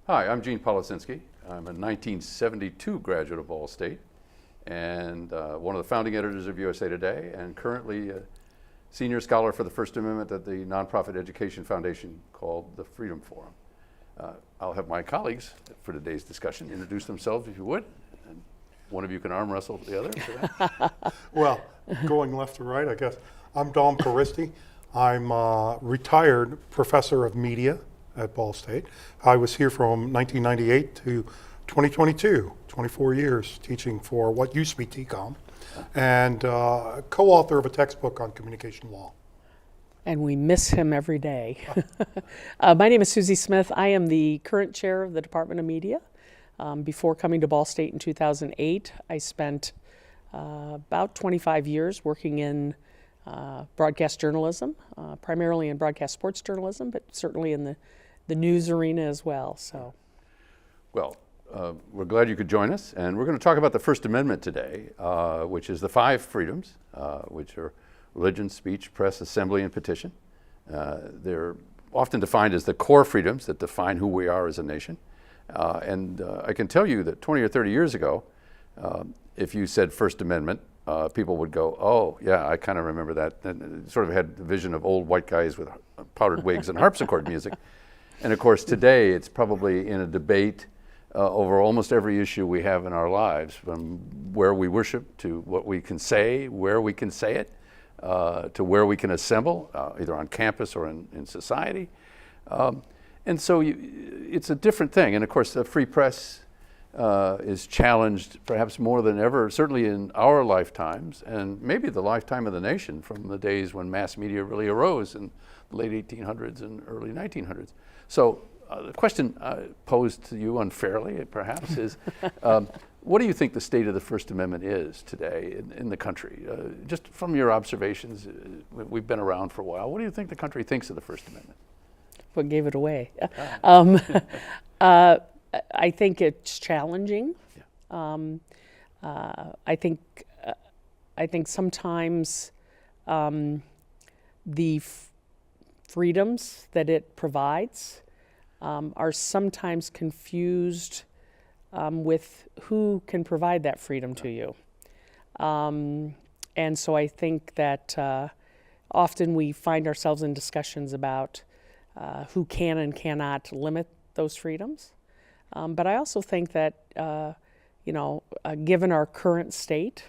Hi, I'm Gene Policinski. I'm a 1972 graduate of Ball State and one of the founding editors of USA Today, and currently a senior scholar for the First Amendment at the nonprofit education foundation called the Freedom Forum. I'll have my colleagues for today's discussion introduce themselves, if you would. And one of you can arm wrestle the other for that. Well, going left to right, I guess. I'm Caristi. I'm a retired professor of media at Ball State. I was here from 1998 to 2022, 24 years teaching for what used to be TCOM, and co-author of a textbook on communication law. And we miss him every day. My name is Suzy Smith. I am the current chair of the Department of Media. Before coming to Ball State in 2008, I spent about 25 years working in broadcast journalism, primarily in broadcast sports journalism, but certainly in the news arena as well. So, well, we're glad you could join us, and we're going to talk about the First Amendment today, which is the 5 freedoms, which are religion, speech, press, assembly, and petition. They're often defined as the core freedoms that define who we are as a nation. And I can tell you that 20 or 30 years ago, if you said First Amendment, people would go, oh, yeah, I kind of remember that. And sort of had the vision of old white guys with powdered wigs and harpsichord music. And of course, today it's probably in a debate over almost every issue we have in our lives, from where we worship to what we can say, where we can say it, to where we can assemble, either on campus or in society. And so it's a different thing. And of course, the free press is challenged perhaps more than ever, certainly in our lifetimes, and maybe the lifetime of the nation, from the days when mass media really arose in the late 1800s and early 1900s. So the question posed to you unfairly, perhaps, is what do you think the state of the First Amendment is today in the country? Just from your observations, we've been around for a while. What do you think the country thinks of the First Amendment? what gave it away? I think it's challenging. Yeah. I think sometimes the freedoms that it provides are sometimes confused with who can provide that freedom to you. And so I think that often we find ourselves in discussions about who can and cannot limit those freedoms. But I also think that, given our current state,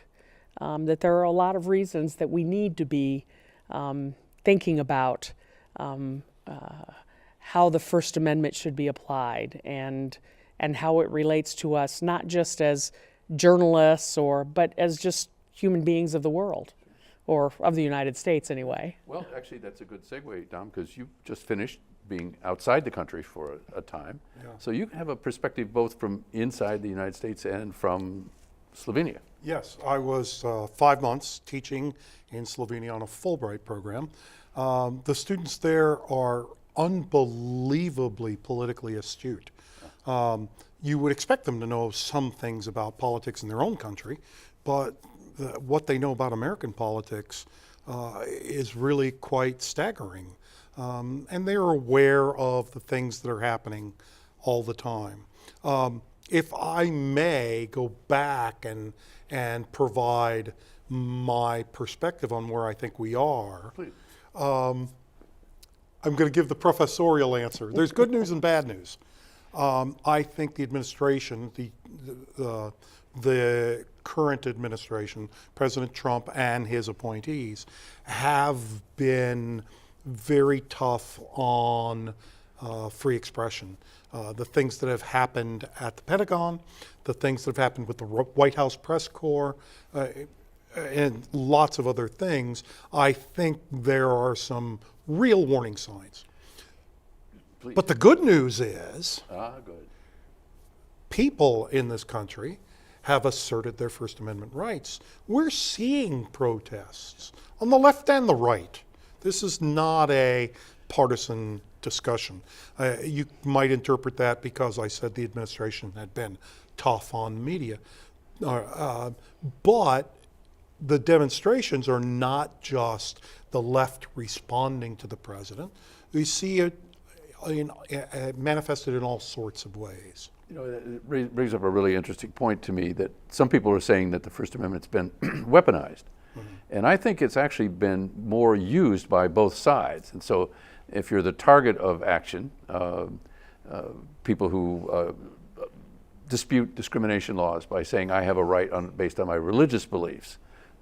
that there are a lot of reasons that we need to be thinking about how the First Amendment should be applied and how it relates to us, not just as journalists but as just human beings of the world, or of the United States anyway. Well, actually, that's a good segue, Dom, because you just finished being outside the country for a time. Yeah. So you have a perspective both from inside the United States and from Slovenia. Yes, I was 5 months teaching in Slovenia on a Fulbright program. The students there are unbelievably politically astute. You would expect them to know some things about politics in their own country, but what they know about American politics is really quite staggering. And they're aware of the things that are happening all the time. If I may go back and provide my perspective on where I think we are, please. I'm going to give the professorial answer. There's good news and bad news. I think the administration, the current administration, President Trump and his appointees, have been very tough on free expression. The things that have happened at the Pentagon, the things that have happened with the White House press corps, and lots of other things, I think there are some real warning signs. Please. But the good news is Good. people in this country have asserted their First Amendment rights. We're seeing protests on the left and the right. This is not a partisan discussion. You might interpret that because I said the administration had been tough on media. But the demonstrations are not just the left responding to the president. We see manifested in all sorts of ways. You know, it brings up a really interesting point to me that some people are saying that the First Amendment's been weaponized. And I think it's actually been more used by both sides. And so if you're the target of action, people who dispute discrimination laws by saying I have a right based on my religious beliefs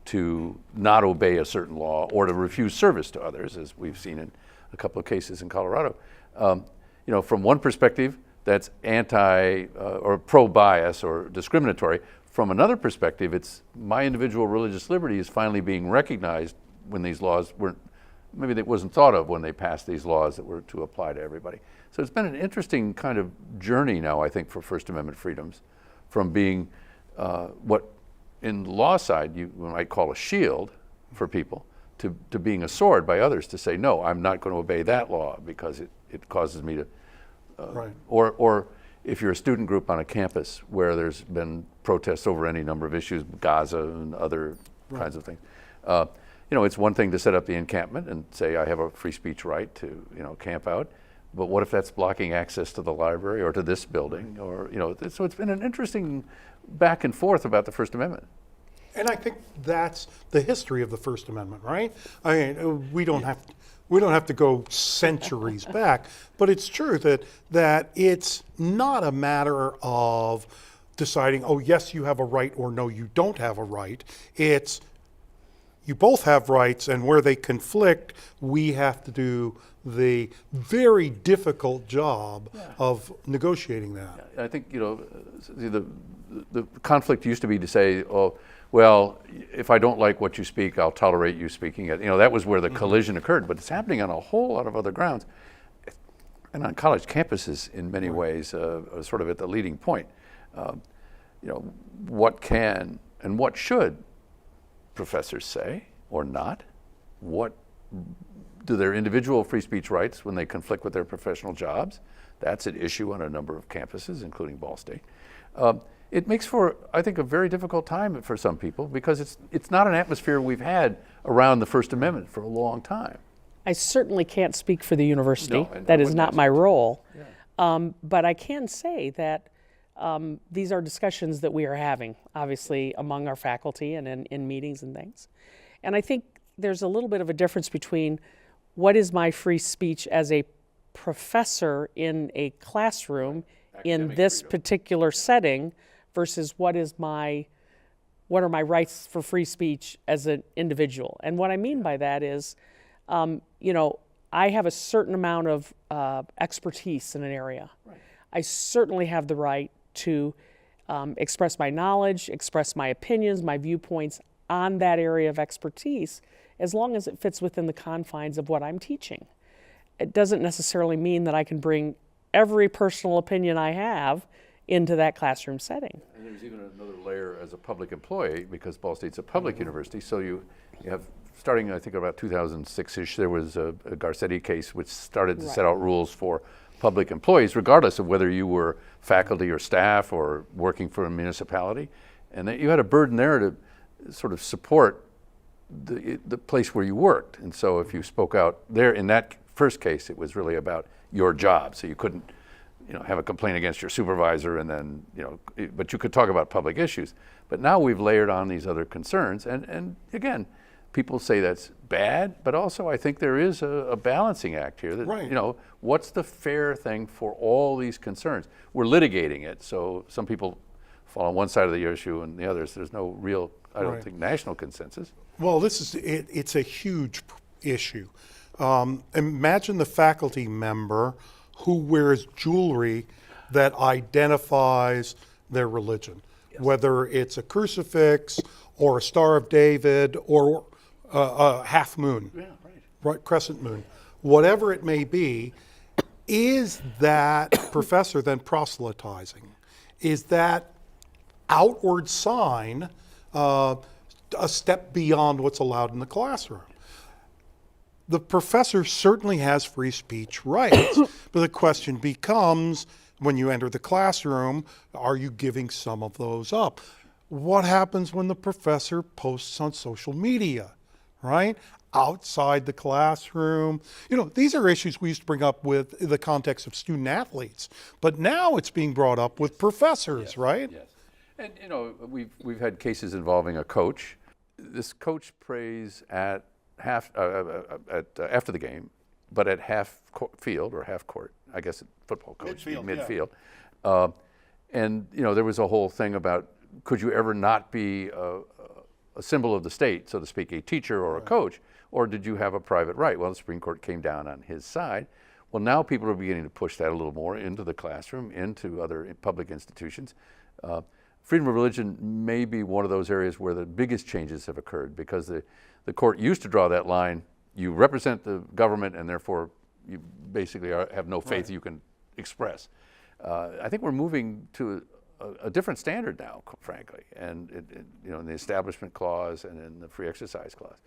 to not obey a certain law or to refuse service to others, as we've seen in a couple of cases in Colorado. You know, from one perspective, that's anti or pro-bias or discriminatory. From another perspective, it's my individual religious liberty is finally being recognized when these laws weren't, maybe that wasn't thought of when they passed these laws that were to apply to everybody. So it's been an interesting kind of journey now, I think, for First Amendment freedoms, from being what in the law side you might call a shield for people to being a sword by others to say, no, I'm not going to obey that law because it causes me to, Right. or if you're a student group on a campus where there's been protests over any number of issues, Gaza and other kinds of things, you know, it's one thing to set up the encampment and say I have a free speech right to, you know, camp out, but what if that's blocking access to the library or to this building, or, you know, so it's been an interesting back and forth about the First Amendment. And I think that's the history of the First Amendment, right? I mean, we don't have to go centuries back, but it's true that it's not a matter of deciding, oh, yes, you have a right, or no, you don't have a right. It's you both have rights, and where they conflict, we have to do the very difficult job of negotiating that. I think, you know, the conflict used to be to say, oh, well, if I don't like what you speak, I'll tolerate you speaking it. You know, that was where the collision occurred, but it's happening on a whole lot of other grounds. And on college campuses, in many ways, sort of at the leading point. You know, what can and what should professors say or not? What do their individual free speech rights when they conflict with their professional jobs? That's at issue on a number of campuses, including Ball State. It makes for, I think, a very difficult time for some people because it's not an atmosphere we've had around the First Amendment for a long time. I certainly can't speak for the university. No, and I that is wouldn't not ask my you to. role. But I can say that these are discussions that we are having, obviously, among our faculty and in meetings and things. And I think there's a little bit of a difference between what is my free speech as a professor in a classroom in this particular setting versus what are my rights for free speech as an individual. And what I mean by that is, you know, I have a certain amount of expertise in an area. Right. I certainly have the right to express my knowledge, express my opinions, my viewpoints on that area of expertise, as long as it fits within the confines of what I'm teaching. It doesn't necessarily mean that I can bring every personal opinion I have into that classroom setting. And there's even another layer as a public employee, because Ball State's a public university, so you have, starting I think about 2006-ish, there was a Garcetti case which started to set out rules for public employees, regardless of whether you were faculty or staff or working for a municipality. And that you had a burden there to sort of support the place where you worked. And so if you spoke out there in that first case, it was really about your job. So you couldn't, you know, have a complaint against your supervisor and then, you know, but you could talk about public issues. But now we've layered on these other concerns. And again, people say that's bad, but also I think there is a balancing act here that, you know, what's the fair thing for all these concerns? We're litigating it, so some people fall on one side of the issue and the others. There's no real, I don't think, national consensus. Well, this is it's a huge issue. Imagine the faculty member who wears jewelry that identifies their religion, whether it's a crucifix or a Star of David or a half moon, right, crescent moon, whatever it may be. Is that professor then proselytizing? Is that outward sign a step beyond what's allowed in the classroom? The professor certainly has free speech rights, but the question becomes, when you enter the classroom, are you giving some of those up? What happens when the professor posts on social media, right? outside the classroom. You know, these are issues we used to bring up with the context of student athletes, but now it's being brought up with professors, right? Yes. And you know, we've had cases involving a coach. This coach prays at after the game, but at half field or half court, I guess football coach, midfield. And you know, there was a whole thing about, could you ever not be a symbol of the state, so to speak, a teacher or a coach, or did you have a private right? Well, the Supreme Court came down on his side. Well, now people are beginning to push that a little more into the classroom, into other public institutions. Freedom of religion may be one of those areas where the biggest changes have occurred, because the court used to draw that line: you represent the government and therefore you basically have no faith you can express. I think we're moving to a different standard now, frankly, and you know, in the Establishment Clause and in the Free Exercise Clause.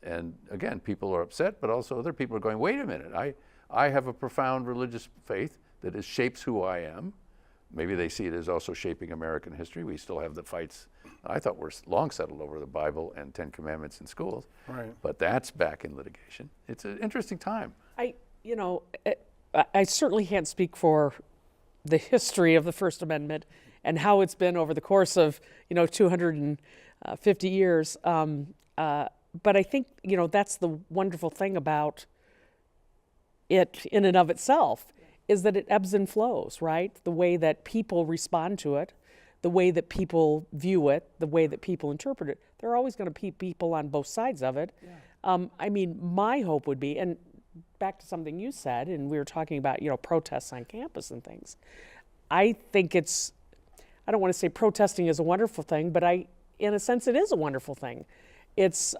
And again, people are upset, but also other people are going, wait a minute, I have a profound religious faith that shapes who I am. Maybe they see it as also shaping American history. We still have the fights I thought were long settled over the Bible and Ten Commandments in schools. Right. But that's back in litigation. It's an interesting time. You know, I certainly can't speak for the history of the First Amendment and how it's been over the course of, you know, 250 years. But I think, you know, that's the wonderful thing about it in and of itself, is that it ebbs and flows, right? The way that people respond to it, the way that people view it, the way that people interpret it. There are always going to be people on both sides of it. Yeah. I mean, my hope would be, and back to something you said, and we were talking about, you know, protests on campus and things. I think I don't want to say protesting is a wonderful thing, but in a sense, it is a wonderful thing. It's,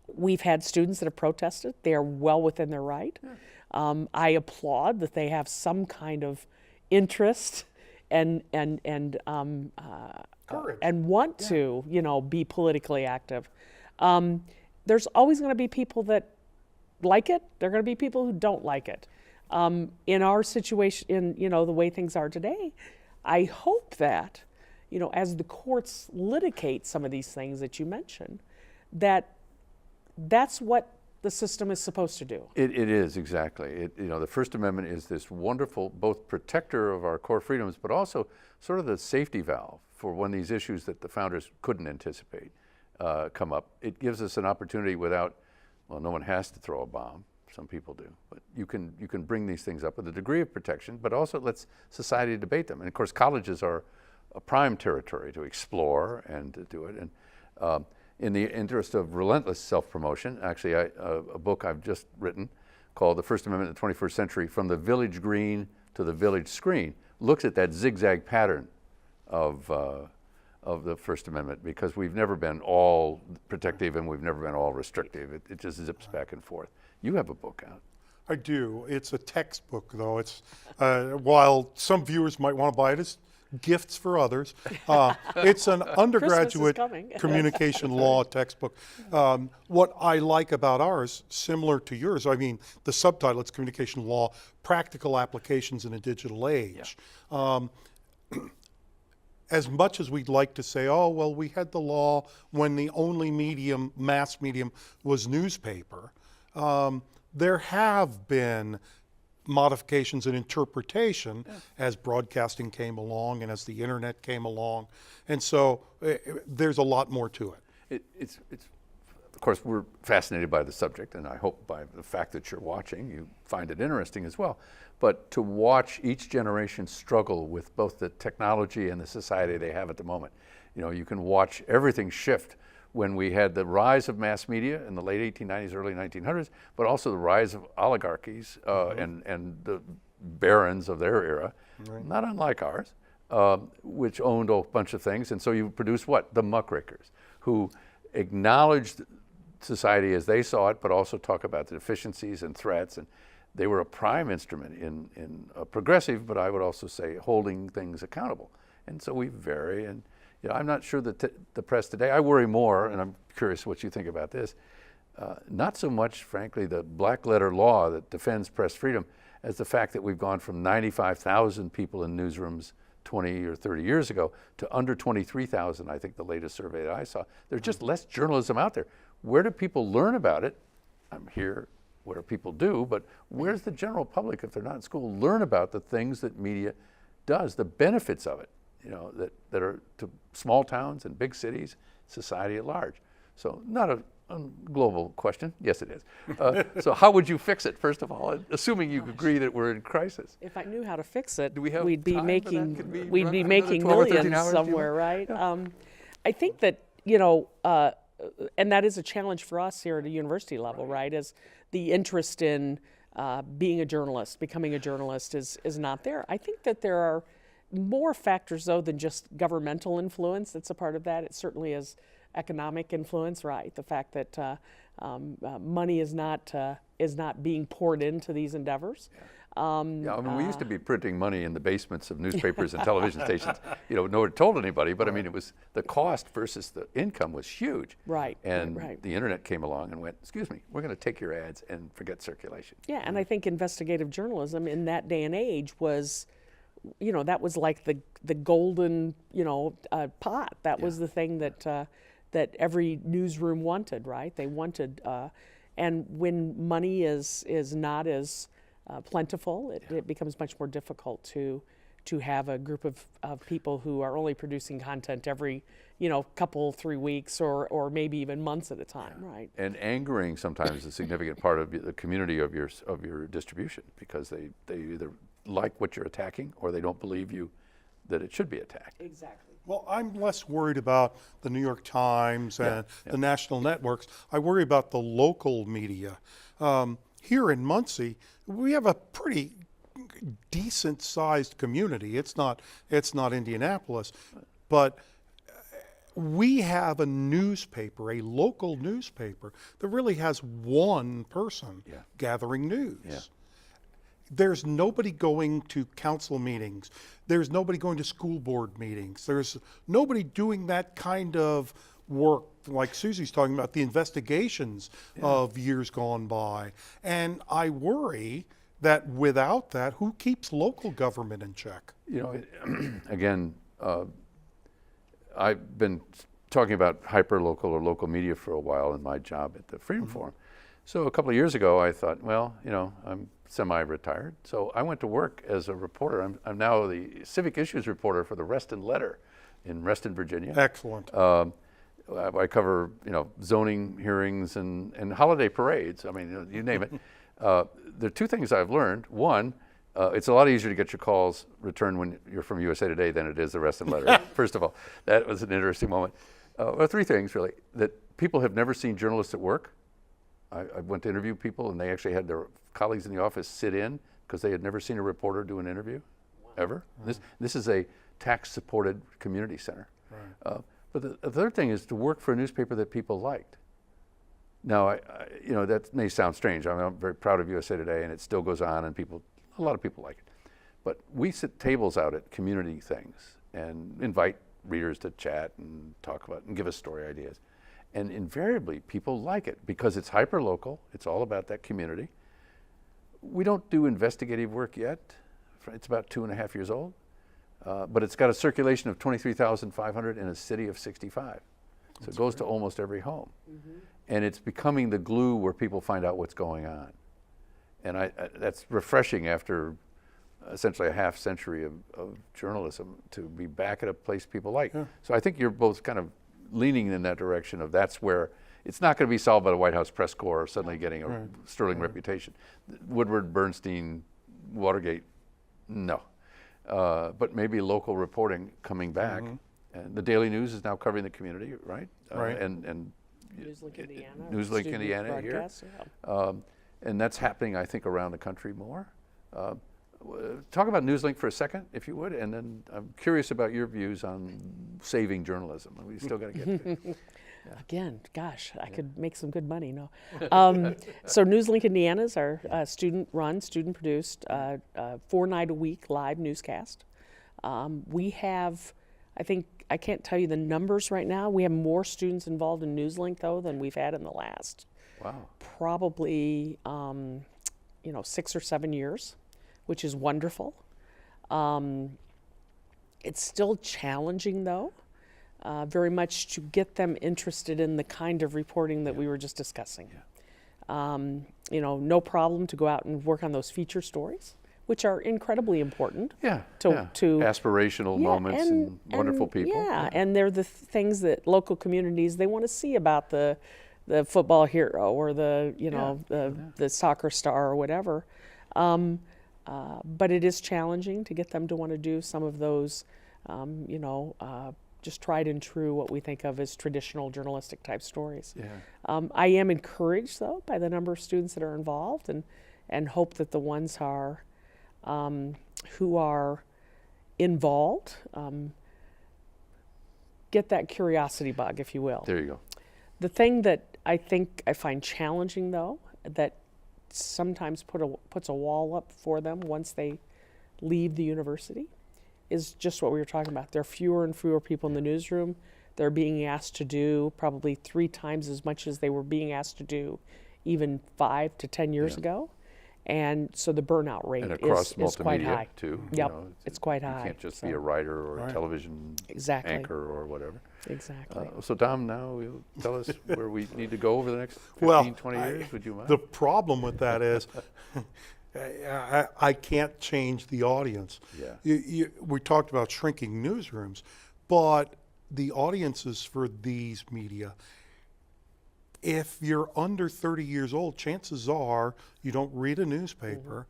we've had students that have protested. They are well within their right. Yeah. I applaud that they have some kind of interest and Courage. And want to, you know, be politically active. There's always going to be people that like it. There are going to be people who don't like it. In our situation, in, you know, the way things are today, I hope that, you know, as the courts litigate some of these things that you mentioned, that's what the system is supposed to do. It is, exactly. You know, the First Amendment is this wonderful, both protector of our core freedoms, but also sort of the safety valve for when these issues that the founders couldn't anticipate come up. It gives us an opportunity without, well, no one has to throw a bomb. Some people do, but you can bring these things up with a degree of protection, but also it lets society debate them. And of course, colleges are a prime territory to explore and to do it. And in the interest of relentless self-promotion, actually, a book I've just written called The First Amendment in the 21st Century, From the Village Green to the Village Screen, looks at that zigzag pattern of the First Amendment, because we've never been all protective and we've never been all restrictive. It just zips back and forth. You have a book out. I do. It's a textbook, though. It's while some viewers might want to buy it as gifts for others, it's an undergraduate communication law textbook. What I like about ours, similar to yours, I mean, the subtitle, it's Communication Law, Practical Applications in a Digital Age. Yeah. As much as we'd like to say, oh, well, we had the law when the only medium, mass medium, was newspaper, there have been modifications in interpretation as broadcasting came along and as the internet came along. And so there's a lot more to it. It's of course, we're fascinated by the subject, and I hope by the fact that you're watching, you find it interesting as well. But to watch each generation struggle with both the technology and the society they have at the moment, you know, you can watch everything shift when we had the rise of mass media in the late 1890s, early 1900s, but also the rise of oligarchies and the barons of their era, not unlike ours, which owned a bunch of things. And so you produce what? The muckrakers, who acknowledged society as they saw it, but also talk about the deficiencies and threats. And they were a prime instrument in a progressive, but I would also say holding things accountable. And so we vary. And you know, I'm not sure that the press today, I worry more, and I'm curious what you think about this, not so much, frankly, the black letter law that defends press freedom as the fact that we've gone from 95,000 people in newsrooms 20 or 30 years ago to under 23,000, I think the latest survey that I saw. There's just less journalism out there. where do people learn about it? I'm here, what do people do? But where's the general public, if they're not in school, learn about the things that media does, the benefits of it, that are to small towns and big cities, society at large. So not a global question. Yes, it is. So how would you fix it, first of all, assuming you agree that we're in crisis? If I knew how to fix it, Do we have we'd be time for that? making Could we we'd run be another making 12 or 13 millions hours, do you somewhere, think? right? I think that and that is a challenge for us here at a university level, right? Is the interest in being a journalist, becoming a journalist, is not there. I think that there are more factors though than just governmental influence. That's a part of that. It certainly is economic influence, right? The fact that money is not being poured into these endeavors. Yeah, I mean, we used to be printing money in the basements of newspapers and television stations. No one told anybody, but I mean, it was the cost versus the income was huge. Right. And right. the internet came along and went, excuse me, we're going to take your ads and forget circulation. Yeah, and I think investigative journalism in that day and age was, that was like the golden, pot. That was the thing that every newsroom wanted, right? They wanted, and when money is not as plentiful, it becomes much more difficult to have a group of people who are only producing content every couple 3 weeks or maybe even months at a time, right? And angering sometimes is a significant part of the community of your distribution, because they either like what you're attacking or they don't believe you that it should be attacked. Exactly. Well, I'm less worried about the New York Times and the national networks. I worry about the local media. Here in Muncie, we have a pretty decent-sized community. It's not Indianapolis, but we have a newspaper, a local newspaper, that really has one person gathering news. Yeah. There's nobody going to council meetings. There's nobody going to school board meetings. There's nobody doing that kind of work like Suzy's talking about, the investigations of years gone by. And I worry that without that, who keeps local government in check? Again, I've been talking about hyper-local or local media for a while in my job at the Freedom Forum. So a couple of years ago, I thought, well, I'm semi-retired, so I went to work as a reporter. I'm now the civic issues reporter for the Reston Letter in Reston, Virginia. Excellent. I cover, zoning hearings and holiday parades. I mean, you name it. There are two things I've learned. One, it's a lot easier to get your calls returned when you're from USA Today than it is the Reston Letter. First of all, that was an interesting moment. Well, three things really. That people have never seen journalists at work. I went to interview people, and they actually had their colleagues in the office sit in because they had never seen a reporter do an interview, ever. This is a tax-supported community center. Right. But the third thing is to work for a newspaper that people liked. Now, that may sound strange. I mean, I'm very proud of USA Today, and it still goes on, and a lot of people like it. But we sit tables out at community things and invite readers to chat and talk about and give us story ideas. And invariably, people like it because it's hyper-local. It's all about that community. We don't do investigative work yet. It's about 2.5 years old. But it's got a circulation of 23,500 in a city of 65. So it goes to almost every home. And it's becoming the glue where people find out what's going on. And that's refreshing after essentially a half century of journalism to be back at a place people like. Yeah. So I think you're both kind of leaning in that direction of that's where it's not going to be solved by the White House press corps suddenly getting a sterling reputation. Woodward, Bernstein, Watergate, no. But maybe local reporting coming back. And the Daily News is now covering the community, right? Right. And Newslink, Indiana. Newslink, Indiana here. And that's happening, I think, around the country more. Talk about Newslink for a second, if you would, and then I'm curious about your views on saving journalism. We still got to get to it. Again, gosh, I could make some good money, no. So Newslink Indiana is our student-run, student-produced, 4-night-a-week live newscast. We have, I can't tell you the numbers right now. We have more students involved in Newslink, though, than we've had in the last probably 6 or 7 years, which is wonderful. It's still challenging, though. very much to get them interested in the kind of reporting that we were just discussing. You know, no problem to go out and work on those feature stories, which are incredibly important. To aspirational moments and wonderful people. And they're the things that local communities, they want to see about the football hero or the, you know, the soccer star or whatever. But it is challenging to get them to want to do some of those, you know, just tried and true, what we think of as traditional journalistic type stories. I am encouraged, though, by the number of students that are involved, and hope that the ones are who are involved get that curiosity bug, if you will. There you go. The thing that I think I find challenging, though, that sometimes puts a wall up for them once they leave the university, is just what we were talking about. There are fewer and fewer people in the newsroom. They're being asked to do probably 3 times as much as they were being asked to do even 5 to 10 years ago. And so the burnout rate is quite high. Too. Yep, You know, it's quite high. You can't just be a writer or a television anchor or whatever. Exactly. So Dom, now you'll tell us where we need to go over the next 15, Well, 20 years. Would you mind? The problem with that is I can't change the audience. We talked about shrinking newsrooms, but the audiences for these media, if you're under 30 years old, chances are you don't read a newspaper,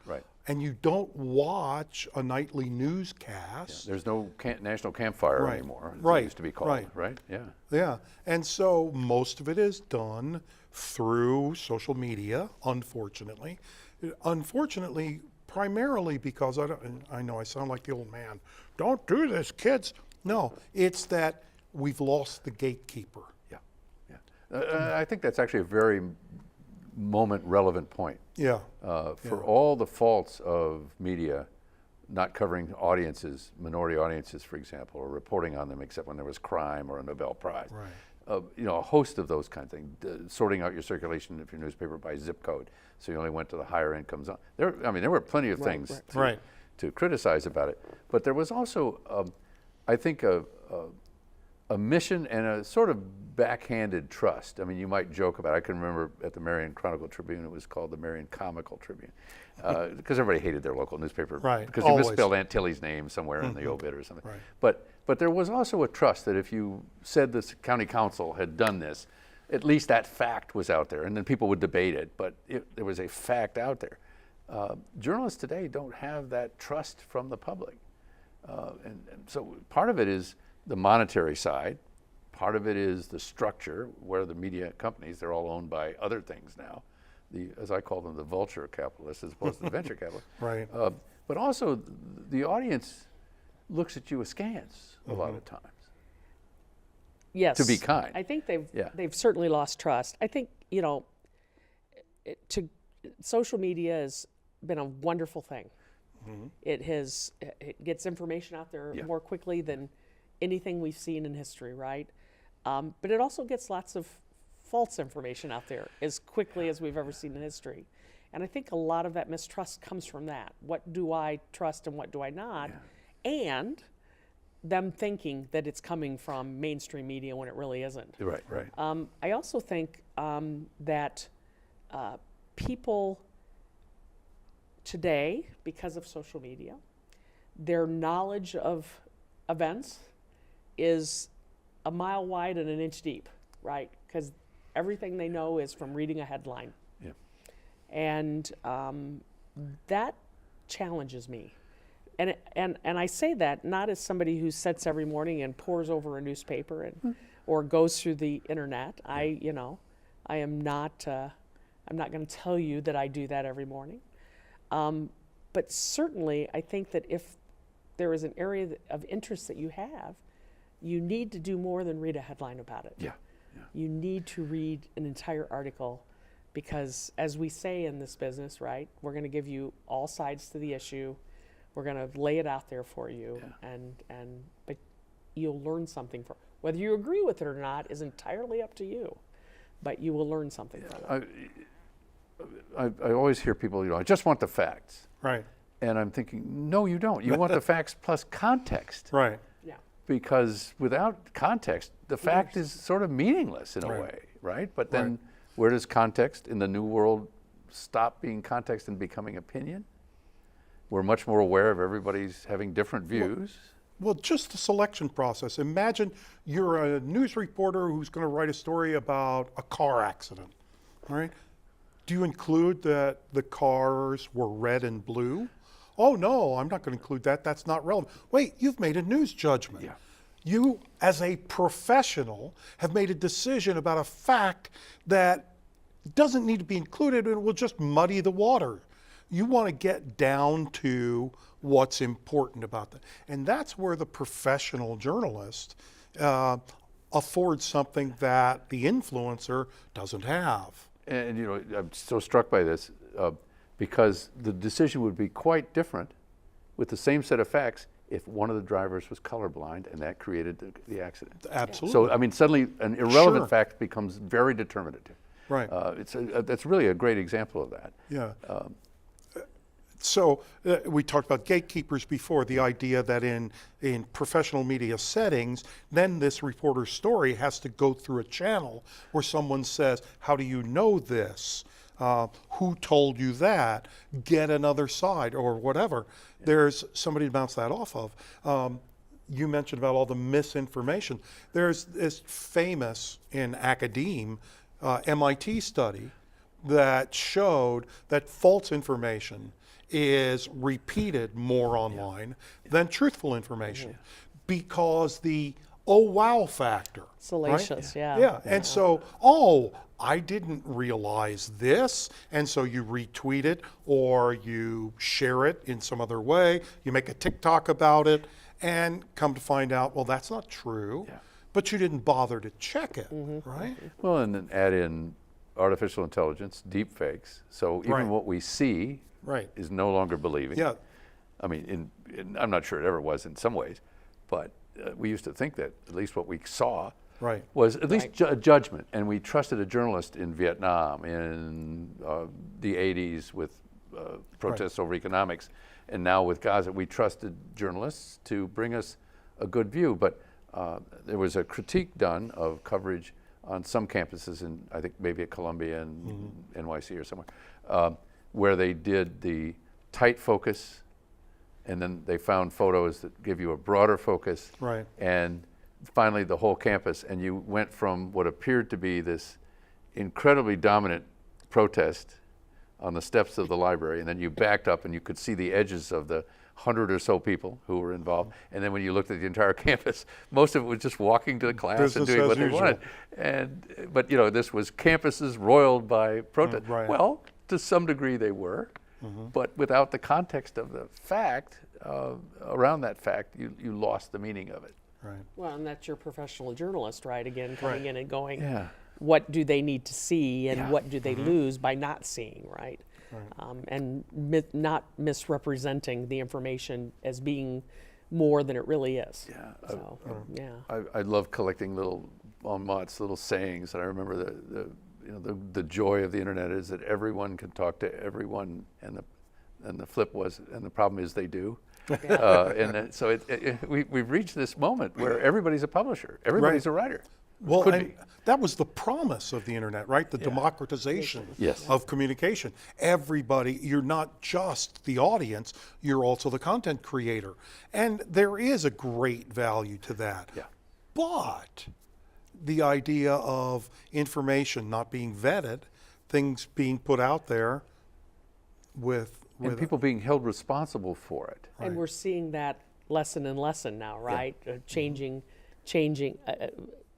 and you don't watch a nightly newscast. There's no national campfire anymore, as it used to be called, right? Yeah, and so most of it is done through social media, unfortunately. Unfortunately, primarily because I know I sound like the old man. Don't do this, kids. No, it's that we've lost the gatekeeper. I think that's actually a very moment-relevant point. For all the faults of media, not covering audiences, minority audiences, for example, or reporting on them except when there was crime or a Nobel Prize. You know, a host of those kind of things, sorting out your circulation of your newspaper by zip code, so you only went to the higher incomes. There were plenty of things to criticize about it, but there was also, I think, a mission and a sort of backhanded trust. I mean, you might joke about it. I can remember at the Marion Chronicle Tribune, it was called the Marion Comical Tribune, because everybody hated their local newspaper, because you misspelled Aunt Tilly's name somewhere in the obit or something. But there was also a trust that if you said this county council had done this, at least that fact was out there, and then people would debate it, but there was a fact out there. Journalists today don't have that trust from the public. And so part of it is the monetary side. Part of it is the structure, where the media companies, they're all owned by other things now. As I call them, the vulture capitalists as opposed to the venture capitalists. But also the audience looks at you askance a lot of times. Yes. To be kind. I think they've certainly lost trust. I think, you know, social media has been a wonderful thing. It gets information out there more quickly than anything we've seen in history, right? But it also gets lots of false information out there as quickly as we've ever seen in history. And I think a lot of that mistrust comes from that. What do I trust and what do I not? And them thinking that it's coming from mainstream media when it really isn't. I also think that people today, because of social media, their knowledge of events is a mile wide and an inch deep, right? Because everything they know is from reading a headline. And that challenges me. And I say that not as somebody who sits every morning and pores over a newspaper and or goes through the internet. I am not. I'm not going to tell you that I do that every morning. But certainly, I think that if there is an area of interest that you have, you need to do more than read a headline about it. You need to read an entire article, because as we say in this business, right, we're going to give you all sides to the issue. We're going to lay it out there for you, but you'll learn something from it. Whether you agree with it or not is entirely up to you, but you will learn something from it. I always hear people, I just want the facts. And I'm thinking, no, you don't. You want the facts plus context. because without context, the fact is sort of meaningless in a way, right? But then where does context in the new world stop being context and becoming opinion? We're much more aware of everybody's having different views. Well, just the selection process. Imagine you're a news reporter who's going to write a story about a car accident, all right? Do you include that the cars were red and blue? Oh, no, I'm not going to include that. That's not relevant. Wait, you've made a news judgment. Yeah. You, as a professional, have made a decision about a fact that doesn't need to be included and will just muddy the water. You want to get down to what's important about that. And that's where the professional journalist affords something that the influencer doesn't have. And you know, I'm so struck by this because the decision would be quite different with the same set of facts if one of the drivers was colorblind and that created the accident. Absolutely. So, I mean, suddenly an irrelevant Sure. fact becomes very determinative. Right. That's really a great example of that. Yeah. So we talked about gatekeepers before, the idea that in professional media settings, then this reporter's story has to go through a channel where someone says, how do you know this? Who told you that? Get another side or whatever. Yeah. There's somebody to bounce that off of. You mentioned about all the misinformation. There's this famous in academe MIT study that showed that false information is repeated more online than truthful information because the oh wow factor. Salacious, right? yeah. Yeah, and so, oh, I didn't realize this, and so you retweet it or you share it in some other way, you make a TikTok about it, and come to find out, well, that's not true, but you didn't bother to check it, right? Well, and then add in artificial intelligence, deep fakes. So even what we see is no longer believing. Yeah. I mean, I'm not sure it ever was in some ways, but we used to think that at least what we saw was at least a judgment. And we trusted a journalist in Vietnam in the 80s with protests over economics. And now with Gaza, we trusted journalists to bring us a good view. But there was a critique done of coverage on some campuses, in I think maybe at Columbia and NYC or somewhere, where they did the tight focus, and then they found photos that give you a broader focus, and finally the whole campus, and you went from what appeared to be this incredibly dominant protest on the steps of the library, and then you backed up and you could see the edges of the 100 or so people who were involved, and then when you looked at the entire campus, most of it was just walking to the class and doing what they wanted. But you know, this was campuses roiled by protest. Well, to some degree they were, but without the context of the fact, around that fact, you lost the meaning of it. Well, and that's your professional journalist, right? Again, coming in and going, what do they need to see and what do they lose by not seeing, right? And not misrepresenting the information as being more than it really is. So, I love collecting little en masse, little sayings, and I remember the joy of the internet is that everyone can talk to everyone, and the flip was, and the problem is they do. So we've reached this moment where everybody's a publisher, everybody's a writer. Well, and that was the promise of the internet, right? The democratization of communication. Everybody, you're not just the audience, you're also the content creator. And there is a great value to that. But the idea of information not being vetted, things being put out there and people being held responsible for it. And we're seeing that lesson and lesson now, right? Changing,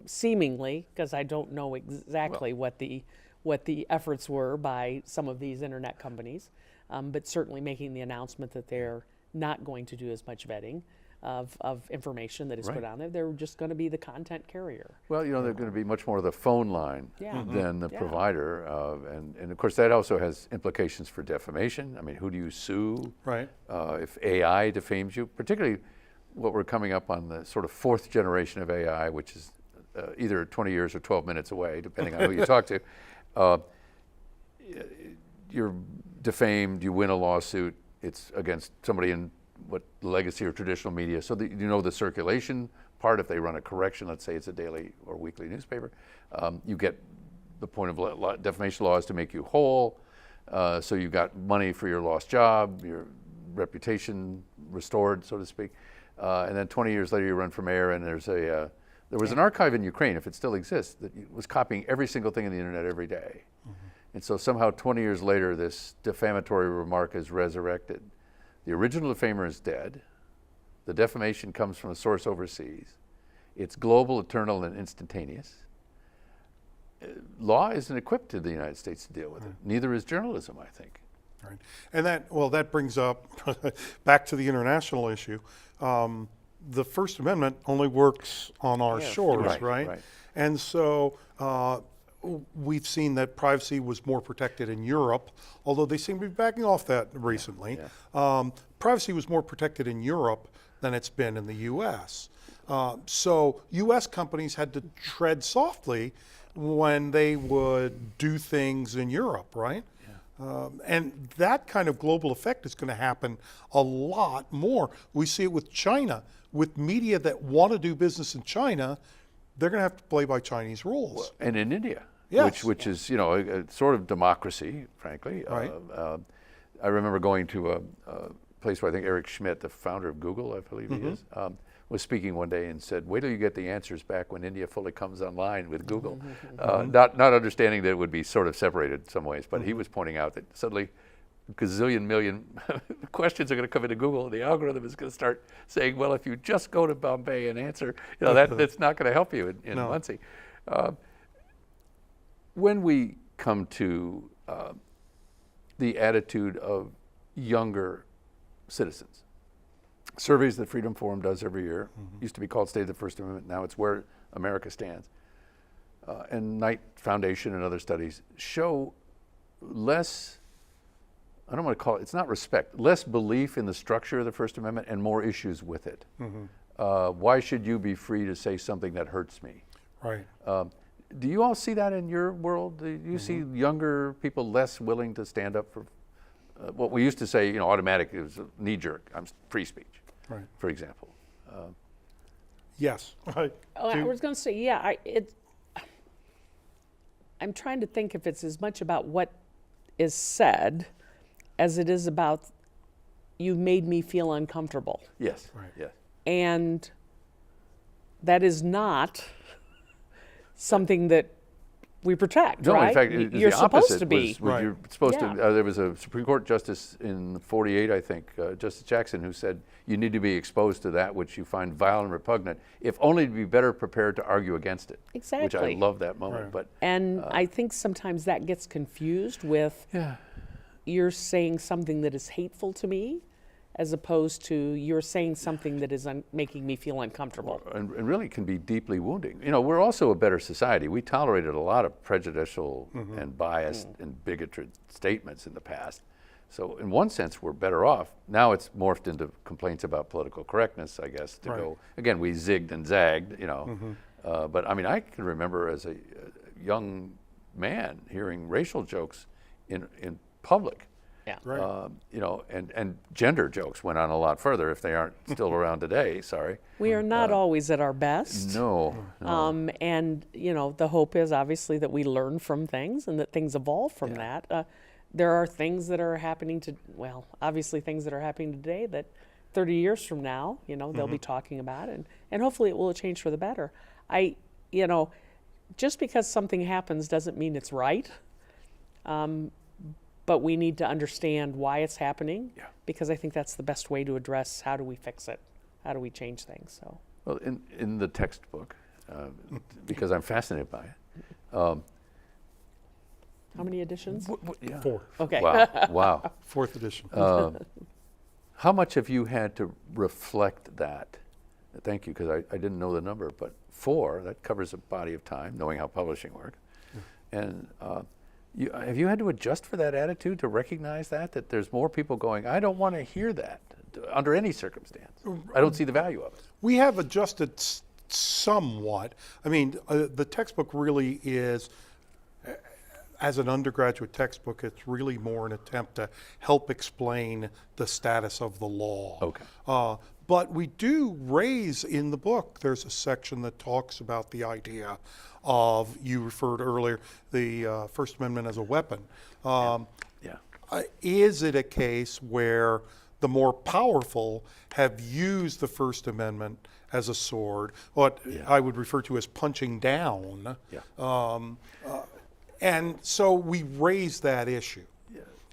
seemingly, because I don't know exactly what the efforts were by some of these internet companies, but certainly making the announcement that they're not going to do as much vetting of information that is put on there. They're just going to be the content carrier. Well, you know, they're going to be much more the phone line than the provider. And of course, that also has implications for defamation. I mean, who do you sue? If AI defames you, particularly what we're coming up on the sort of fourth generation of AI, which is either 20 years or 12 minutes away, depending on who you talk to. You're defamed, you win a lawsuit, it's against somebody in what legacy or traditional media, so that you know the circulation part. If they run a correction, let's say it's a daily or weekly newspaper, you get the point of defamation law is to make you whole. So you got money for your lost job, your reputation restored, so to speak. And then 20 years later, you run for mayor, and there was an archive in Ukraine, if it still exists, that was copying every single thing on the internet every day. And so somehow 20 years later, this defamatory remark is resurrected. The original defamer is dead. The defamation comes from a source overseas. It's global, eternal, and instantaneous. Law isn't equipped to the United States to deal with it. Neither is journalism, I think. Right. And that brings up, back to the international issue, the First Amendment only works on our shores, right? And so we've seen that privacy was more protected in Europe, although they seem to be backing off that recently. Privacy was more protected in Europe than it's been in the U.S. So U.S. companies had to tread softly when they would do things in Europe, right? And that kind of global effect is going to happen a lot more. We see it with China. With media that want to do business in China, they're going to have to play by Chinese rules. And in India, Yes. which is, you know, a sort of democracy, frankly. Right. I remember going to a place where I think Eric Schmidt, the founder of Google, I believe he is, was speaking one day and said, wait till you get the answers back when India fully comes online with Google. Not understanding that it would be sort of separated in some ways, but he was pointing out that suddenly gazillion million questions are going to come into Google, and the algorithm is going to start saying, well, if you just go to Bombay and answer, you know, that's not going to help you in Muncie. When we come to the attitude of younger citizens, surveys that Freedom Forum does every year, used to be called State of the First Amendment, now it's Where America Stands, and Knight Foundation and other studies show less, I don't want to call it, it's not respect, less belief in the structure of the First Amendment and more issues with it. Why should you be free to say something that hurts me? Right. Do you all see that in your world? Do you see younger people less willing to stand up for what we used to say, you know, automatic, it was a knee-jerk, free speech, for example? Yes. I was going to say, yeah, I'm trying to think if it's as much about what is said as it is about you made me feel uncomfortable. Yes. Yes. And that is not something that we protect, No, right? in fact, it's You're the supposed opposite. to be. You're supposed Yeah. to. There was a Supreme Court justice in '48, I think, Justice Jackson, who said you need to be exposed to that which you find vile and repugnant, if only to be better prepared to argue against it. Exactly. Which I love that moment. But And I think sometimes that gets confused with you're saying something that is hateful to me, as opposed to you're saying something that is making me feel uncomfortable. and really can be deeply wounding. You know, we're also a better society. We tolerated a lot of prejudicial and biased and bigoted statements in the past. So in one sense, we're better off. Now it's morphed into complaints about political correctness, I guess, to go, again, we zigged and zagged, you know. But I mean, I can remember as a young man hearing racial jokes in public. Yeah. You know, and gender jokes went on a lot further if they aren't still around today, sorry. We are not always at our best. No. And, you know, the hope is obviously that we learn from things and that things evolve from that. There are things that are happening obviously things that are happening today that 30 years from now, you know, they'll be talking about, and hopefully it will change for the better. You know, just because something happens doesn't mean it's right. But we need to understand why it's happening, because I think that's the best way to address how do we fix it, how do we change things. So, well, in the textbook, because I'm fascinated by it. how many editions? 4. Okay. Wow. 4th edition. How much have you had to reflect that? Thank you, because I didn't know the number, but 4, that covers a body of time, knowing how publishing works. And have you had to adjust for that attitude, to recognize that there's more people going, I don't want to hear that under any circumstance. I don't see the value of it. We have adjusted somewhat. I mean, the textbook really is as an undergraduate textbook, it's really more an attempt to help explain the status of the law. Okay. But we do raise in the book, there's a section that talks about the idea of, you referred earlier, the First Amendment as a weapon. Yeah. Is it a case where the more powerful have used the First Amendment as a sword, what I would refer to as punching down? Yeah. And so we raise that issue.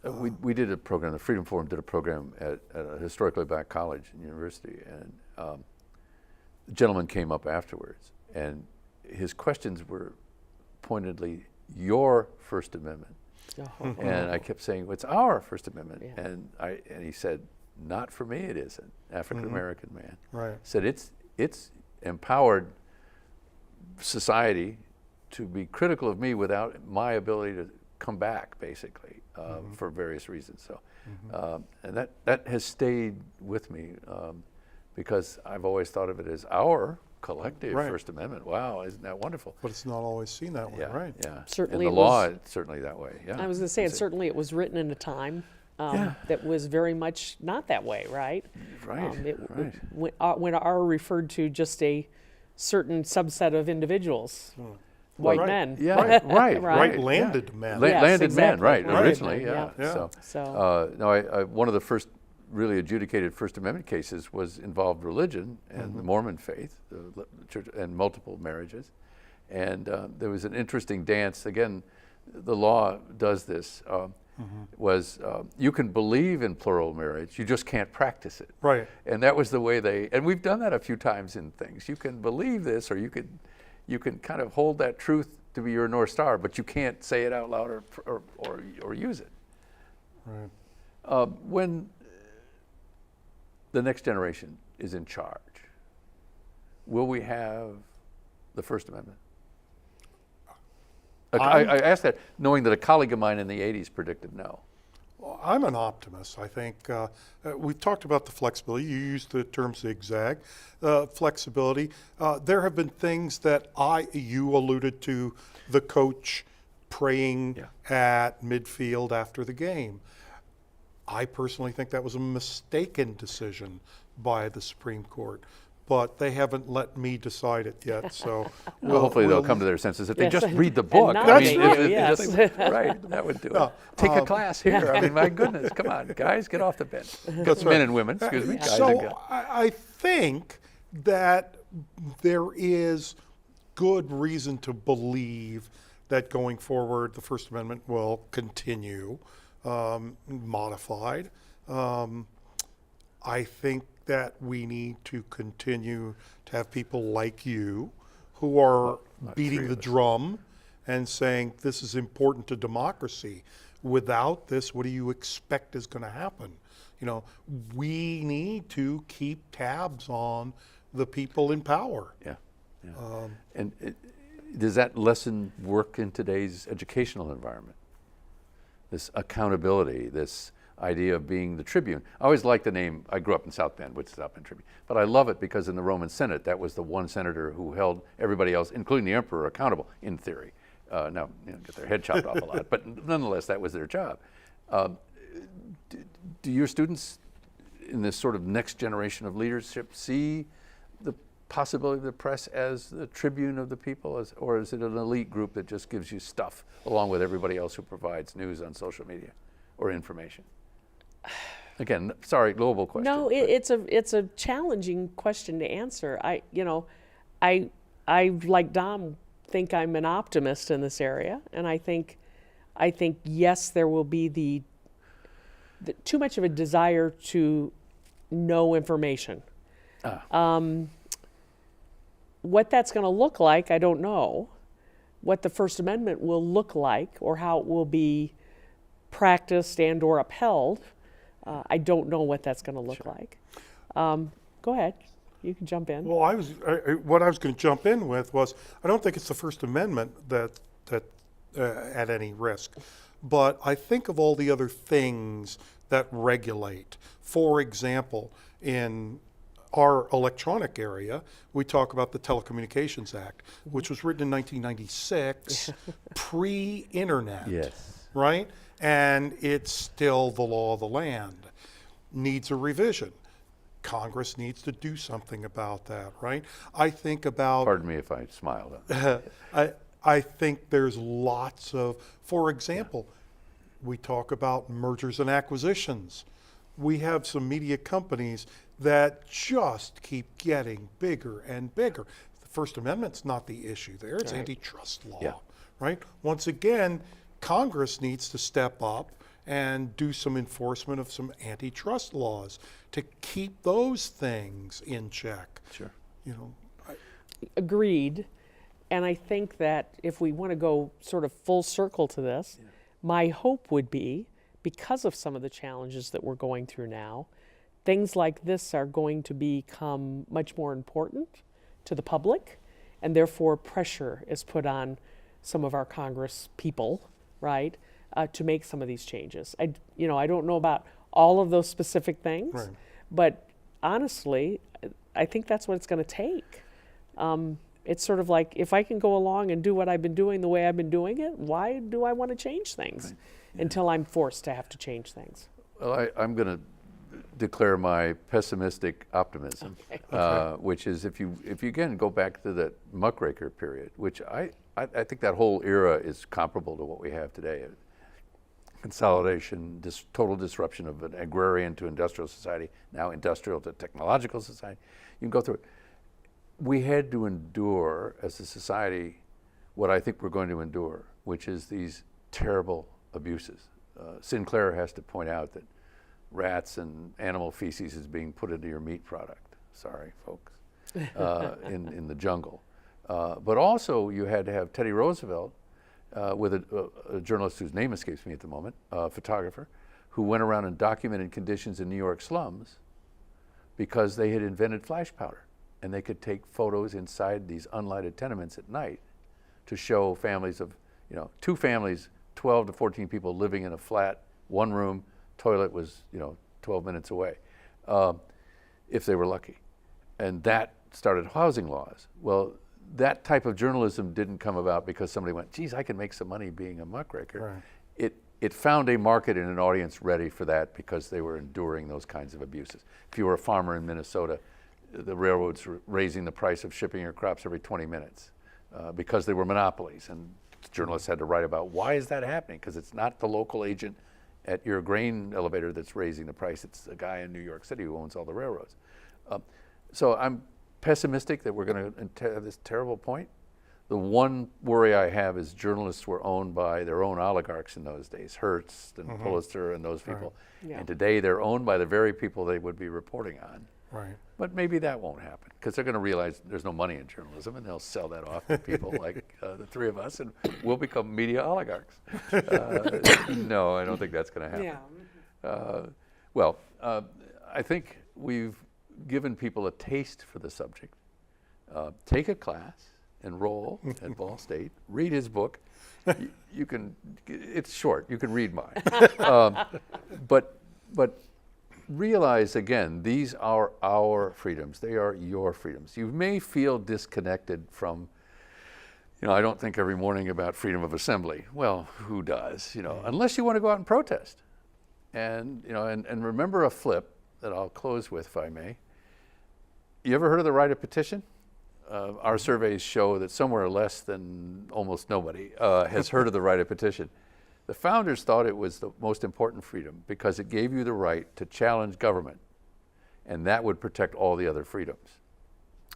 We did a program, the Freedom Forum did a program at a historically black college and university, and the gentleman came up afterwards, and his questions were pointedly your First Amendment. Oh. And I kept saying, well, it's our First Amendment. Yeah. And he said, not for me it isn't. African-American man. Right. Said it's empowered society to be critical of me without my ability to come back, basically, for various reasons. So, and that has stayed with me because I've always thought of it as our collective Right. First Amendment. Wow, isn't that wonderful? But it's not always seen that way, Yeah, right? yeah. Certainly in the it law, was- it's certainly that way. Yeah. I was going to say, That's it. certainly it was written in a time Yeah. that was very much not that way, right? Right. Right. When R referred to just a certain subset of individuals, white Right. men. Yeah, Right. right, Right, yeah. landed men. La- Yes, landed men, exactly. right, Landed originally, men, yeah. yeah. So, So- no, I, one of the first really adjudicated First Amendment cases was involved religion and the Mormon faith, the church, and multiple marriages. And there was an interesting dance. Again, the law does this. Was you can believe in plural marriage, you just can't practice it. Right. And that was the way and we've done that a few times in things. You can believe this, or you can kind of hold that truth to be your North Star, but you can't say it out loud or use it. Right. When the next generation is in charge, will we have the First Amendment? I asked that knowing that a colleague of mine in the 80s predicted no. Well, I'm an optimist. I think we've talked about the flexibility. You used the term zigzag. Flexibility. There have been things that you alluded to, the coach praying at midfield after the game. I personally think that was a mistaken decision by the Supreme Court, but they haven't let me decide it yet. So Well, hopefully they'll come to their senses if they Yes, just and- read the and book. not That's me, right. yes. Right, that would do it. Take a class here. I mean, my goodness, come on, guys, get off the bench. That's Men right. and women, excuse me. Guys and So gals. I think that there is good reason to believe that going forward, the First Amendment will continue modified. I think that we need to continue to have people like you who are beating the drum and saying this is important to democracy. Without this, what do you expect is going to happen? You know, we need to keep tabs on the people in power. Yeah. And does that lesson work in today's educational environment? This accountability, this idea of being the tribune. I always liked the name, I grew up in South Bend, with South Bend Tribune, but I love it because in the Roman Senate, that was the one senator who held everybody else, including the emperor, accountable, in theory. Now, get their head chopped off a lot, but nonetheless, that was their job. Do your students in this sort of next generation of leadership see the possibility of the press as the tribune of the people, or is it an elite group that just gives you stuff along with everybody else who provides news on social media or information? Again, sorry, global question. No, it's a challenging question to answer. I like Dom think I'm an optimist in this area, and I think yes, there will be the too much of a desire to know information. What that's going to look like, I don't know. What the First Amendment will look like, or how it will be practiced and or upheld, I don't know what that's going to look like. Go ahead, you can jump in. Well, what I was going to jump in with was, I don't think it's the First Amendment that at any risk, but I think of all the other things that regulate. For example, in our electronic area, we talk about the Telecommunications Act, which was written in 1996, pre-internet. Yes. Right? And it's still the law of the land. Needs a revision. Congress needs to do something about that, right? I think about, Pardon me if I smiled. I think there's lots of, for example, we talk about mergers and acquisitions. We have some media companies that just keep getting bigger and bigger. The First Amendment's not the issue there, it's antitrust law, Yeah. right? Once again, Congress needs to step up and do some enforcement of some antitrust laws to keep those things in check. Sure. You know, Agreed. And I think that if we want to go sort of full circle to this, my hope would be, because of some of the challenges that we're going through now, things like this are going to become much more important to the public, and therefore pressure is put on some of our Congress people, right, to make some of these changes. I don't know about all of those specific things, Right. but honestly, I think that's what it's going to take. It's sort of like, if I can go along and do what I've been doing the way I've been doing it, why do I want to change things until I'm forced to have to change things? Well, I'm going to declare my pessimistic optimism, which is if you again go back to that muckraker period, which I think that whole era is comparable to what we have today. Consolidation, total disruption of an agrarian to industrial society, now industrial to technological society. You can go through it. We had to endure as a society what I think we're going to endure, which is these terrible abuses. Sinclair has to point out that rats and animal feces is being put into your meat product. Sorry, folks, in the jungle. But also you had to have Teddy Roosevelt with a journalist whose name escapes me at the moment, a photographer, who went around and documented conditions in New York slums because they had invented flash powder. And they could take photos inside these unlighted tenements at night to show families of, 2 families, 12 to 14 people living in a flat, 1 room, toilet was, 12 minutes away, if they were lucky. And that started housing laws. Well, that type of journalism didn't come about because somebody went, geez, I can make some money being a muckraker. Right. It found a market and an audience ready for that because they were enduring those kinds of abuses. If you were a farmer in Minnesota, the railroads were raising the price of shipping your crops every 20 minutes because they were monopolies. And journalists had to write about why is that happening? Because it's not the local agent at your grain elevator that's raising the price. It's the guy in New York City who owns all the railroads. So I'm pessimistic that we're going to have this terrible point. The one worry I have is journalists were owned by their own oligarchs in those days, Hearst and Pulitzer and those people. Right. Yeah. And today they're owned by the very people they would be reporting on. right. But maybe that won't happen because they're going to realize there's no money in journalism and they'll sell that off to people like the 3 of us and we'll become media oligarchs. No, I don't think that's going to happen. Yeah. I think we've given people a taste for the subject. Take a class, enroll at Ball State, read his book. You can, it's short, you can read mine. But realize again, these are our freedoms. They are your freedoms. You may feel disconnected from, I don't think every morning about freedom of assembly. Well, who does? Unless you want to go out and protest. And remember a flip that I'll close with, if I may. You ever heard of the right of petition? Our surveys show that somewhere less than almost nobody has heard of the right of petition. The founders thought it was the most important freedom because it gave you the right to challenge government, and that would protect all the other freedoms.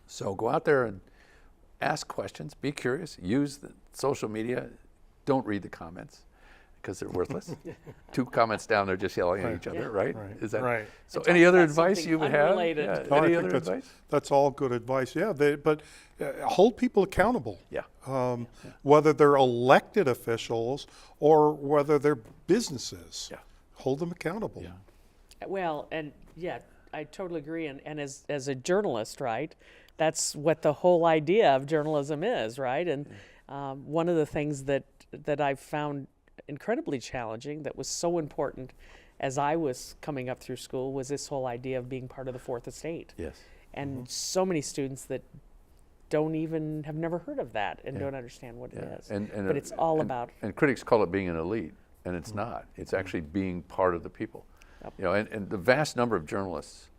So go out there and ask questions, be curious, use the social media, don't read the comments because they're worthless. 2 comments down, they're just yelling at each other, right? Right. Is that Right. so? And Any talk other about advice something you would have? unrelated. Yeah. No, I Any think other advice? that's all good advice. Yeah, but hold people accountable. Yeah. Whether they're elected officials or whether they're businesses, Yeah. hold them accountable. Yeah. Well, and yeah, I totally agree. And as a journalist, right, that's what the whole idea of journalism is, right? And one of the things that I've found incredibly challenging that was so important as I was coming up through school was this whole idea of being part of the Fourth Estate. Yes. and so many students that have never heard of that and don't understand what it is. But it's all about. And critics call it being an elite, and it's not. It's actually being part of the people. Yep. You know, and the vast number of journalists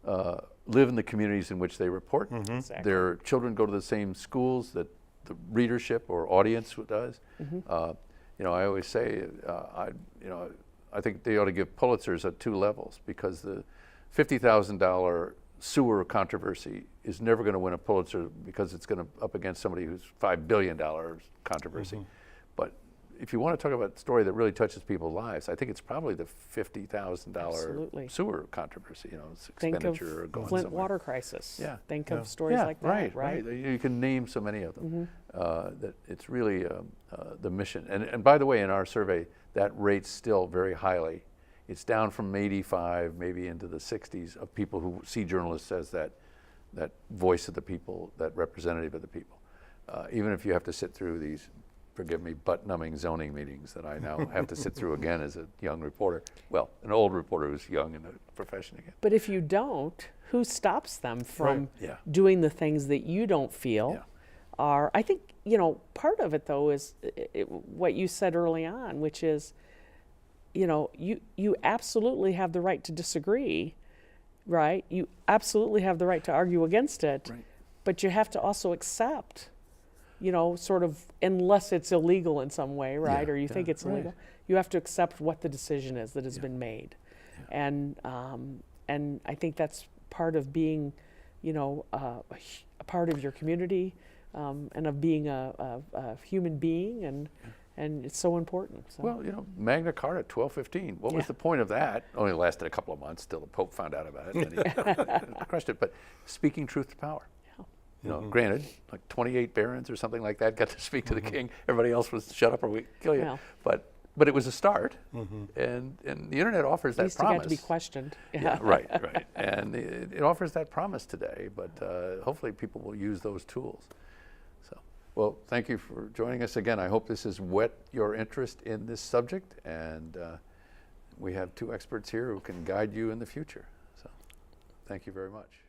live in the communities in which they report. Exactly. Their children go to the same schools that the readership or audience does. You know, I always say, I think they ought to give Pulitzers at 2 levels, because the $50,000 sewer controversy is never going to win a Pulitzer, because it's going to up against somebody who's $5 billion controversy. But if you want to talk about a story that really touches people's lives, I think it's probably the $50,000 Absolutely. sewer controversy. You know, it's Think of expenditure going Flint somewhere. water crisis. Yeah. Think of stories like that, right. You can name so many of them. That it's really the mission. And by the way, in our survey, that rate's still very highly. It's down from 85, maybe into the 60s, of people who see journalists as that voice of the people, that representative of the people. Even if you have to sit through these, forgive me, butt-numbing zoning meetings that I now have to sit through again as a young reporter. Well, an old reporter who's young in the profession again. But if you don't, who stops them from Right. Yeah. doing the things that you don't feel Yeah. are, I think, part of it though is what you said early on, which is, you absolutely have the right to disagree, right? You absolutely have the right to argue against it, Right. but you have to also accept, sort of, unless it's illegal in some way, right? Yeah, or you think yeah, it's right. illegal, you have to accept what the decision is that has been made. And I think that's part of being, a part of your community, and of being a human being, and it's so important. So. Well, Magna Carta, 1215. What was the point of that? Only lasted a couple of months till the Pope found out about it, and he crushed it. But speaking truth to power. Granted, like 28 barons or something like that got to speak to the king. Everybody else was shut up or we kill you. Well. But it was a start, and the internet offers At that least promise. it got to be questioned. Yeah, right. And it offers that promise today, but hopefully people will use those tools. So, well, thank you for joining us again. I hope this has whet your interest in this subject, and we have 2 experts here who can guide you in the future. So, thank you very much.